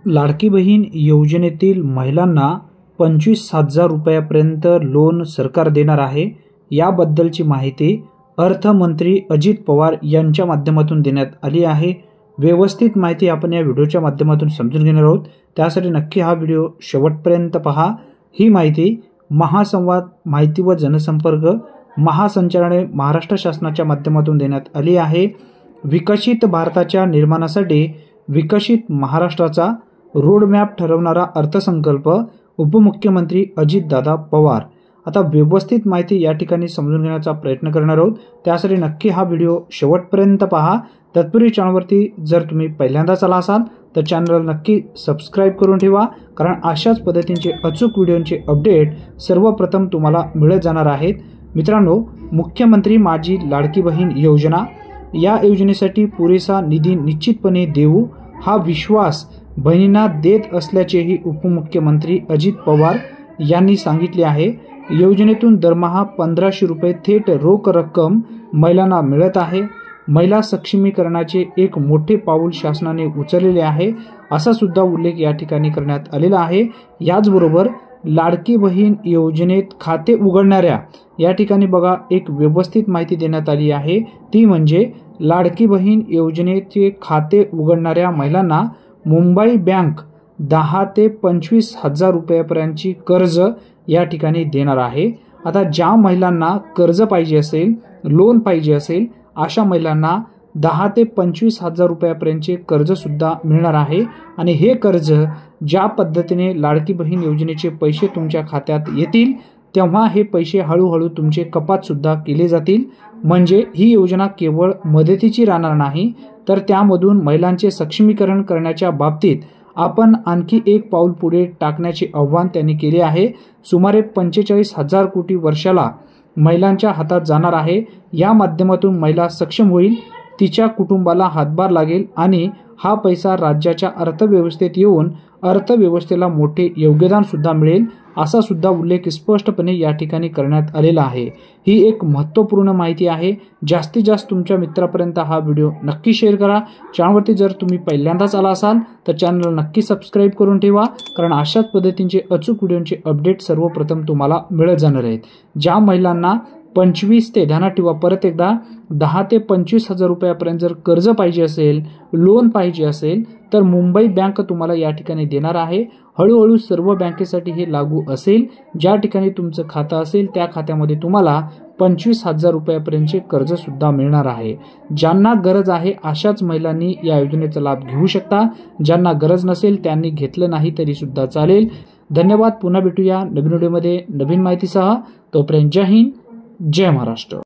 लाडकी बहीण योजनेतील महिलांना 25,000 रुपयापर्यंत लोन सरकार देणार आहे। याबद्दलची माहिती अर्थमंत्री अजित पवार यांच्या माध्यमातून देण्यात आली आहे। व्यवस्थित माहिती आपण या व्हिडिओच्या माध्यमातून समजून घेणार आहोत, त्यासाठी नक्की हा व्हिडिओ शेवटपर्यंत पहा। ही माहिती महासंवाद माहिती व जनसंपर्क महासंचालनालय महाराष्ट्र शासनाच्या माध्यमातून देण्यात आली आहे। विकसित भारताच्या निर्माणासाठी विकसित महाराष्ट्राचा रोडमॅप ठरवणारा अर्थसंकल्प उपमुख्यमंत्री अजितदादा पवार। आता व्यवस्थित माहिती या ठिकाणी समजून घेण्याचा प्रयत्न करणार आहोत, त्यासाठी नक्की हा व्हिडिओ शेवटपर्यंत पहा। तत्पूर्वी चॅनलवरती जर तुम्ही पहिल्यांदाच आला असाल तर चॅनलला नक्की सबस्क्राइब करून ठेवा, कारण अशाच पद्धतीचे अचूक व्हिडिओचे अपडेट सर्वप्रथम तुम्हाला मिळत जाणार आहेत। मित्रांनो, मुख्यमंत्री माझी लाडकी बहीण योजना या योजनेसाठी पुरेसा निधी निश्चितपणे देऊ हा विश्वास बहिणींना देत असल्याचेही उपमुख्यमंत्री अजित पवार यांनी सांगितले आहे। योजनेतून दरमहा 1500 रुपये थेट रोख रक्कम महिलांना मिळत आहे। महिला सक्षमीकरणाचे एक मोठे पाऊल शासनाने उचललेले आहे, असा सुद्धा उल्लेख या ठिकाणी करण्यात आलेला आहे। याचबरोबर लाडकी बहीण योजनेत खाते उघडणाऱ्या या ठिकाणी बघा एक व्यवस्थित माहिती देण्यात आली आहे, ती म्हणजे लाडकी बहीण योजनेचे खाते उघडणाऱ्या महिलांना मुंबई बँक 10 ते 25,000 रुपयापर्यंतची कर्ज या ठिकाणी देणार आहे। आता ज्या महिलांना कर्ज पाहिजे असेल, लोन पाहिजे असेल, अशा महिलांना 10 ते 25,000 रुपयापर्यंतचे कर्ज सुद्धा मिळणार आहे। आणि हे कर्ज ज्या पद्धतीने लाडकी बहीण योजनेचे पैसे तुमच्या खात्यात येतील तेव्हा हे पैसे हळूहळू तुमचे कपात सुद्धा केले जातील। म्हणजे ही योजना केवळ मदतीची राहणार नाही, तर त्यामधून महिलांचे सक्षमीकरण करण्याच्या बाबतीत आपण आणखी एक पाऊल पुढे टाकण्याचे आव्हान त्यांनी केले आहे। सुमारे 45,000 कोटी वर्षाला महिलांच्या हातात जाणार आहे। या माध्यमातून महिला सक्षम होईल, तिच्या कुटुंबाला हातभार लागेल आणि हा पैसा राज्याच्या अर्थव्यवस्थेत येऊन अर्थव्यवस्थेला मोठे योगदान सुद्धा मिळेल, असा सुद्धा उल्लेख स्पष्टपणे या ठिकाणी करण्यात आलेला आहे। ही एक महत्त्वपूर्ण माहिती आहे। जास्तीत जास्त तुमच्या मित्रांपर्यंत हा व्हिडिओ नक्की शेअर करा। चॅनलवरती जर तुम्ही पहिल्यांदाच आला असाल तर चॅनलला नक्की सबस्क्राइब करून ठेवा, कारण अशाच पद्धतीचे अचूक व्हिडिओचे अपडेट सर्वप्रथम तुम्हाला मिळत जाणार आहेत। ज्या महिलांना 25 ते ध्यानात ठेवा, परत एकदा 10 ते 25,000 रुपयापर्यंत जर कर्ज पाहिजे असेल, लोन पाहिजे असेल, तर मुंबई बँक तुम्हाला या ठिकाणी देणार आहे। हळूहळू सर्व बँकेसाठी हे लागू असेल। ज्या ठिकाणी तुमचं खातं असेल त्या खात्यामध्ये तुम्हाला 25,000 रुपयापर्यंतचे कर्ज सुद्धा मिळणार आहे। ज्यांना गरज आहे अशाच महिलांनी या योजनेचा लाभ घेऊ शकता, ज्यांना गरज नसेल त्यांनी घेतलं नाही तरी सुद्धा चालेल। धन्यवाद। पुन्हा भेटूया नवीन व्हिडिओमध्ये नवीन माहितीसह। तोपर्यंत जय हिंद, जय महाराष्ट्र।